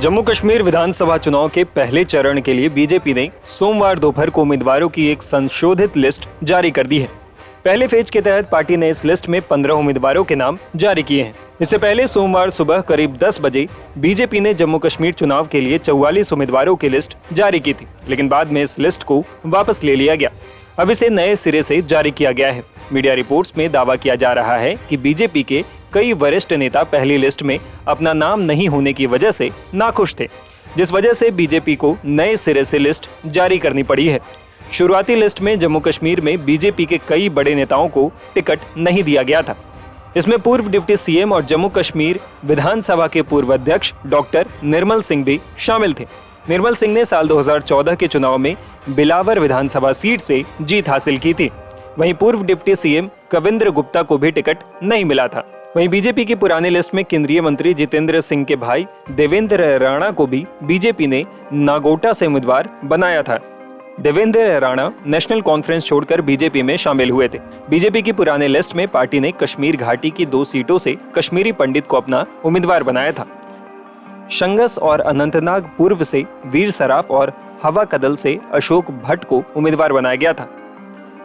जम्मू कश्मीर विधानसभा चुनाव के पहले चरण के लिए बीजेपी ने सोमवार दोपहर को उम्मीदवारों की एक संशोधित लिस्ट जारी कर दी है। पहले फेज के तहत पार्टी ने इस लिस्ट में 15 उम्मीदवारों के नाम जारी किए हैं। इससे पहले सोमवार सुबह करीब 10 बजे बीजेपी ने जम्मू कश्मीर चुनाव के लिए 44 उम्मीदवारों की लिस्ट जारी की थी, लेकिन बाद में इस लिस्ट को वापस ले लिया गया। अब इसे नए सिरे से जारी किया गया है। मीडिया रिपोर्ट्स में दावा किया जा रहा है कि बीजेपी के कई वरिष्ठ नेता पहली लिस्ट में अपना नाम नहीं होने की वजह से नाखुश थे, जिस वजह से बीजेपी को नए सिरे से लिस्ट जारी करनी पड़ी है। शुरुआती लिस्ट में जम्मू कश्मीर में बीजेपी के कई बड़े नेताओं को टिकट नहीं दिया गया था। इसमें पूर्व डिप्टी सीएम और जम्मू कश्मीर विधानसभा के पूर्व अध्यक्ष डॉक्टर निर्मल सिंह भी शामिल थे। निर्मल सिंह ने साल 2014 के चुनाव में बिलावर विधानसभा सीट से जीत हासिल की थी। वहीं पूर्व डिप्टी सीएम कविंद्र गुप्ता को भी टिकट नहीं मिला था। वहीं बीजेपी की पुरानी लिस्ट में केंद्रीय मंत्री जितेंद्र सिंह के भाई देवेंद्र राणा को भी बीजेपी ने नागोटा से उम्मीदवार बनाया था। देवेंद्र राणा नेशनल कॉन्फ्रेंस छोड़कर बीजेपी में शामिल हुए थे। बीजेपी की पुराने लिस्ट में पार्टी ने कश्मीर घाटी की 2 सीटों से कश्मीरी पंडित को अपना उम्मीदवार बनाया था। शंगस और अनंतनाग पूर्व से वीर सराफ और हवा कदल से अशोक भट्ट को उम्मीदवार बनाया गया था,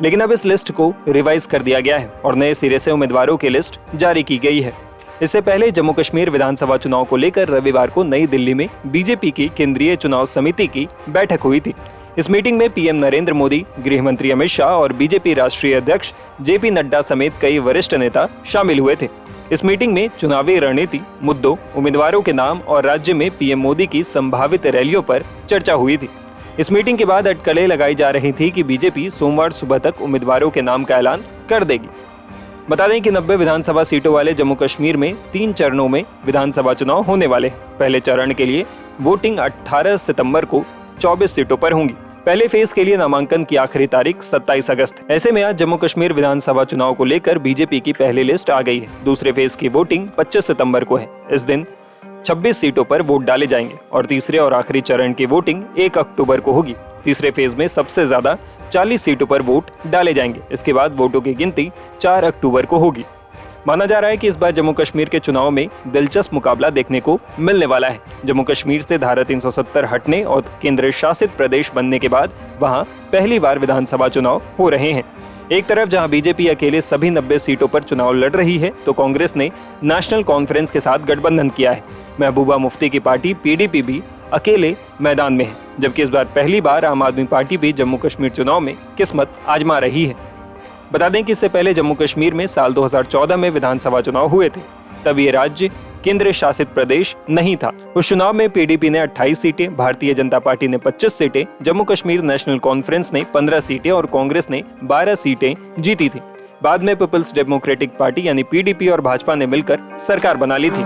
लेकिन अब इस लिस्ट को रिवाइज कर दिया गया है और नए सिरे से उम्मीदवारों की लिस्ट जारी की गई है। इससे पहले जम्मू कश्मीर विधानसभा चुनाव को लेकर रविवार को नई दिल्ली में बीजेपी की केंद्रीय चुनाव समिति की बैठक हुई थी। इस मीटिंग में पीएम नरेंद्र मोदी, गृह मंत्री अमित शाह और बीजेपी राष्ट्रीय अध्यक्ष जेपी नड्डा समेत कई वरिष्ठ नेता शामिल हुए थे। इस मीटिंग में चुनावी रणनीति, मुद्दों, उम्मीदवारों के नाम और राज्य में पीएम मोदी की संभावित रैलियों पर चर्चा हुई थी। इस मीटिंग के बाद अटकलें लगाई जा रही थी कि बीजेपी सोमवार सुबह तक उम्मीदवारों के नाम का ऐलान कर देगी। बता दें कि 90 विधानसभा सीटों वाले जम्मू कश्मीर में 3 चरणों में विधानसभा चुनाव होने वाले हैं। पहले चरण के लिए वोटिंग 18 सितंबर को 24 सीटों पर होंगी। पहले फेज के लिए नामांकन की आखिरी तारीख 27 अगस्त है। ऐसे में आज जम्मू कश्मीर विधानसभा चुनाव को लेकर बीजेपी की पहली लिस्ट आ गई है। दूसरे फेज की वोटिंग 25 सितंबर को है। इस दिन 26 सीटों पर वोट डाले जाएंगे और तीसरे और आखिरी चरण की वोटिंग 1 अक्टूबर को होगी। तीसरे फेज में सबसे ज्यादा 40 सीटों पर वोट डाले जाएंगे। इसके बाद वोटों की गिनती 4 अक्टूबर को होगी। माना जा रहा है कि इस बार जम्मू कश्मीर के चुनाव में दिलचस्प मुकाबला देखने को मिलने वाला है। जम्मू कश्मीर से धारा 370 हटने और केंद्र शासित प्रदेश बनने के बाद वहां पहली बार विधानसभा चुनाव हो रहे हैं। एक तरफ जहां बीजेपी अकेले सभी 90 सीटों पर चुनाव लड़ रही है, तो कांग्रेस ने नेशनल कॉन्फ्रेंस के साथ गठबंधन किया है। महबूबा मुफ्ती की पार्टी पीडीपी भी अकेले मैदान में है, जबकि इस बार पहली बार आम आदमी पार्टी भी जम्मू कश्मीर चुनाव में किस्मत आजमा रही है। बता दें कि इससे पहले जम्मू कश्मीर में साल 2014 में विधानसभा चुनाव हुए थे। तब ये राज्य केंद्र शासित प्रदेश नहीं था। उस चुनाव में पीडीपी ने 28 सीटें, भारतीय जनता पार्टी ने 25 सीटें, जम्मू कश्मीर नेशनल कॉन्फ्रेंस ने 15 सीटें और कांग्रेस ने 12 सीटें जीती थी। बाद में पीपल्स डेमोक्रेटिक पार्टी यानी पीडीपी और भाजपा ने मिलकर सरकार बना ली थी।